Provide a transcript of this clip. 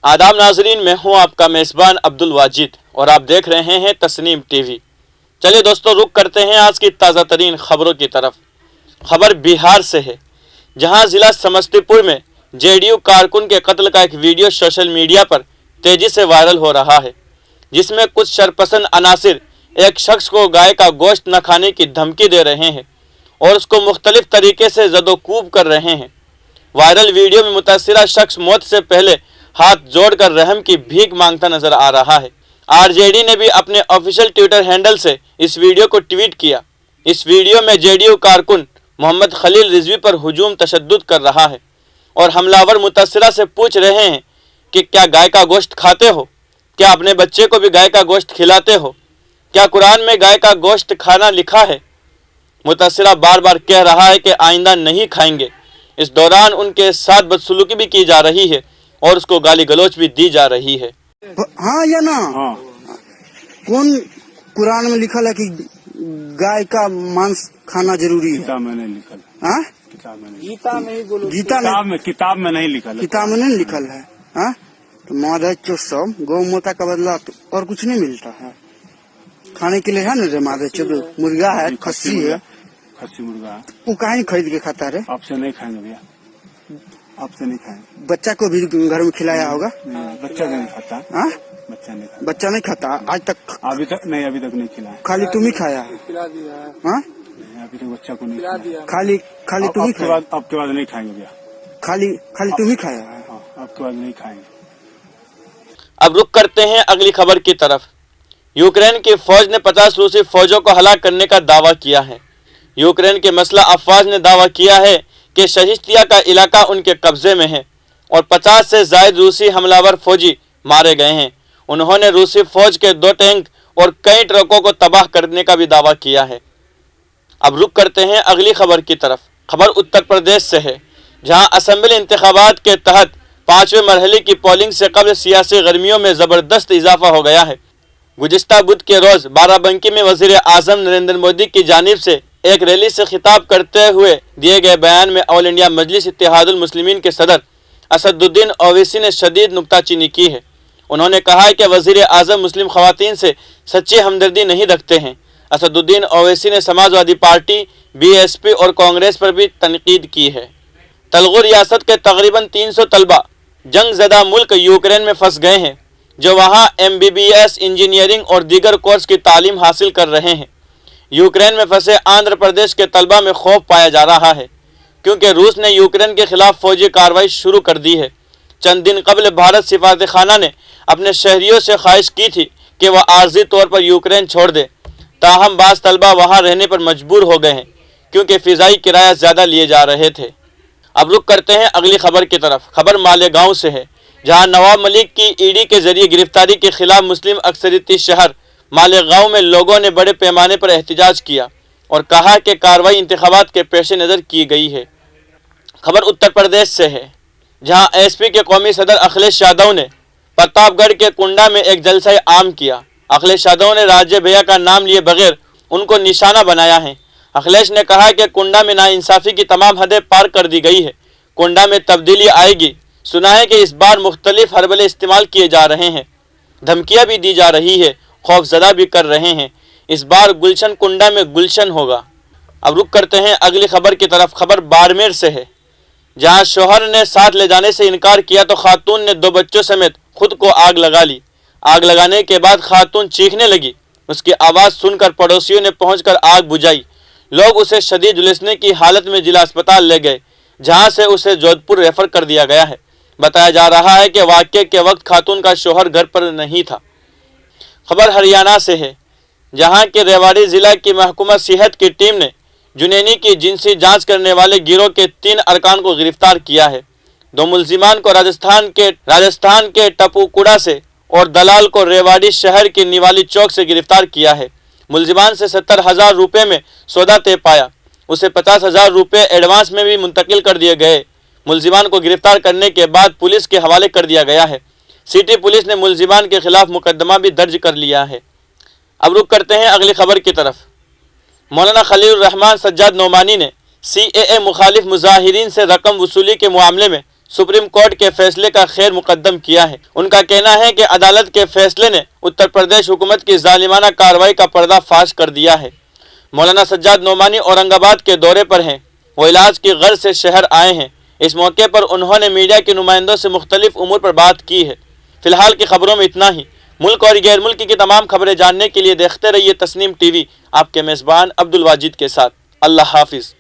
आदाब नाजरीन, मैं हूं आपका मेज़बान अब्दुल वाजिद और आप देख रहे हैं तस्नीम टीवी। चलिए दोस्तों, रुक करते हैं आज की ताज़ा तरीन खबरों की तरफ। खबर बिहार से है, जहां ज़िला समस्तीपुर में जेडीयू कारकुन के कत्ल का एक वीडियो सोशल मीडिया पर तेज़ी से वायरल हो रहा है, जिसमें कुछ शरपसंद अनासिर एक शख्स को गाय का गोश्त न खाने की धमकी दे रहे हैं और उसको मुख्तलिफ तरीके से जदोकूब कर रहे हैं। वायरल वीडियो में मुतासिरा शख्स मौत से पहले हाथ जोड़कर रहम की भीख मांगता नजर आ रहा है। आरजेडी ने भी अपने ऑफिशियल ट्विटर हैंडल से इस वीडियो को ट्वीट किया। इस वीडियो में जेडीयू कारकुन मोहम्मद खलील रिजवी पर हुजूम तशद्दुद कर रहा है और हमलावर मुतासिरा से पूछ रहे हैं कि क्या गाय का गोश्त खाते हो, क्या अपने बच्चे को भी गाय का गोश्त खिलाते हो, क्या कुरान में गाय का गोश्त खाना लिखा है। मुतासिरा बार बार कह रहा है कि आइंदा नहीं खाएंगे। इस दौरान उनके साथ बदसलूकी भी की जा रही है और उसको गाली गलौच भी दी जा रही है। हाँ या ना? हाँ। कौन कुरान में लिखल है कि गाय का मांस खाना जरूरी है? किताब में नहीं लिखल। हाँ? गीता में ही बोलो। किताब में नहीं लिखल। किताब में नहीं लिखल है। हाँ? तो मादा चौसम गौ माता का बदला तो और कुछ नहीं मिलता है खाने के लिए, है ना रे? मादा चौदह मुर्गा है, खस्सी है, खस्सी मुर्गा है। वो कहाँ ही खरीद के खाता है? आपसे नहीं खाएंगे भैया, आपसे नहीं खाएंगे। बच्चा को भी घर में खिलाया होगा? बच्चा नहीं खाता। हाँ? बच्चा नहीं खाता आज तक? अभी तक नहीं खिलाया। खाली तुम ही खाया है? हाँ? अभी तक बच्चा को नहीं खिलाया। खाली तुम ही खाया? आपके बाद नहीं खाएंगे भैया। खाली तुम ही खाया है? आपके बाद नहीं खाएंगे। अब रुक करते हैं अगली खबर की तरफ। यूक्रेन की फौज ने 50 रूसी फौजों को हलाक करने का दावा किया है। यूक्रेन के मसला अफवाज ने दावा किया है कि शहिस्तिया का इलाका उनके कब्जे में है और 50 से ज़ायद रूसी हमलावर फौजी मारे गए हैं। उन्होंने रूसी फौज के 2 टैंक और कई ट्रकों को तबाह करने का भी दावा किया है। अब रुक करते हैं अगली खबर की तरफ। खबर उत्तर प्रदेश से है, जहां असेंबली इंतखाबात के तहत 5वें मरहले की पोलिंग से कबल सियासी गर्मियों में ज़बरदस्त इजाफा हो गया है। गुज़िश्ता बुध के रोज़ बाराबंकी में वज़ीर आज़म नरेंद्र मोदी की जानिब से एक रैली से खिताब करते हुए दिए गए बयान में ऑल इंडिया मजलिस इत्तेहादुल मुस्लिमीन के सदर असदुद्दीन ओवैसी ने शदीद नुक्ताचीनी की है। उन्होंने कहा है कि वज़ीर आज़म मुस्लिम ख़वातीन से सच्ची हमदर्दी नहीं रखते हैं। असदुद्दीन ओवैसी ने समाजवादी पार्टी, बीएसपी और कांग्रेस पर भी तनकीद की है। तलगू रियासत के तकरीबन 300 तलबा जंग ज़दा मुल्क यूक्रेन में फंस गए हैं, जो वहाँ MBBS, इंजीनियरिंग और दीगर कोर्स की तालीम हासिल कर रहे हैं। यूक्रेन में फंसे आंध्र प्रदेश के तलबा में खौफ पाया जा रहा है, क्योंकि रूस ने यूक्रेन के खिलाफ फौजी कार्रवाई शुरू कर दी है। चंद दिन कबल भारत सिफारत खाना ने अपने शहरियों से ख्वाहिश की थी कि वह आर्जी तौर पर यूक्रेन छोड़ दे, ताहम बाज़ तलबा वहाँ रहने पर मजबूर हो गए हैं, क्योंकि फ़िज़ाई किराया ज़्यादा लिए जा रहे थे। अब रुक करते हैं अगली खबर की तरफ। खबर मालेगांव से है, जहाँ नवाब मलिक की ईडी के जरिए गिरफ्तारी के खिलाफ मुस्लिम अक्सरियती शहर मालेगांव में लोगों ने बड़े पैमाने पर एहतजाज किया और कहा कि कार्रवाई इंतखाबात के पेश नज़र की गई है। खबर उत्तर प्रदेश से है, जहां एसपी के कौमी सदर अखिलेश यादव ने प्रतापगढ़ के कुंडा में एक जलसा आम किया। अखिलेश यादव ने राज्य भैया का नाम लिए बगैर उनको निशाना बनाया है। अखिलेश ने कहा कि कुंडा में नाइंसाफ़ी की तमाम हदें पार कर दी गई है, कुंडा में तब्दीली आएगी। सुना है कि इस बार मुख्तलिफ हरबले इस्तेमाल किए जा रहे हैं, धमकियाँ भी दी जा रही है, खौफजदा भी कर रहे हैं। इस बार गुलशन कुंडा में गुलशन होगा। अब रुक करते हैं अगली खबर की तरफ। खबर बाड़मेर से है, जहां शोहर ने साथ ले जाने से इनकार किया तो खातून ने 2 बच्चों समेत खुद को आग लगा ली। आग लगाने के बाद खातून चीखने लगी। उसकी आवाज़ सुनकर पड़ोसियों ने पहुंचकर आग बुझाई। लोग उसे शदीद झुलसने की हालत में जिला अस्पताल ले गए, जहां से उसे जोधपुर रेफर कर दिया गया है। बताया जा रहा है कि वाक़ये के वक्त खातून का शोहर घर पर नहीं था। खबर हरियाणा से है, जहां के रेवाड़ी ज़िला की महकमा सेहत की टीम ने जुनैनी की जिनसी जांच करने वाले गिरोह के 3 अरकान को गिरफ्तार किया है। 2 मुलजिमान को राजस्थान के टपुकुड़ा से और दलाल को रेवाड़ी शहर के निवाली चौक से गिरफ्तार किया है। मुलजिमान से 70,000 रुपये में सौदा तय पाया। उसे 50,000 रुपये एडवांस में भी मुंतकिल कर दिए गए। मुलजिमान को गिरफ्तार करने के बाद पुलिस के हवाले कर दिया गया है। सिटी पुलिस ने मुलजिमान के खिलाफ मुकदमा भी दर्ज कर लिया है। अब रुक करते हैं अगली खबर की तरफ। मौलाना खलील रहमान सज्जाद नोमानी ने CAA मुखालिफ मुजाहिरीन से रकम वसूली के मामले में सुप्रीम कोर्ट के फैसले का खैर मुकद्दम किया है। उनका कहना है कि अदालत के फैसले ने उत्तर प्रदेश हुकूमत की जालिमाना कार्रवाई का पर्दाफाश कर दिया है। मौलाना सज्जाद नोमानी औरंगाबाद के दौरे पर हैं। वो इलाज की गर्ज से शहर आए हैं। इस मौके पर उन्होंने मीडिया के नुमाइंदों से मुख्तलिफ उमूर पर बात की है। फिलहाल की खबरों में इतना ही। मुल्क और गैर मुल्क की तमाम खबरें जानने के लिए देखते रहिए तस्नीम टीवी, आपके मेज़बान अब्दुल वाजिद के साथ। अल्लाह हाफिज़।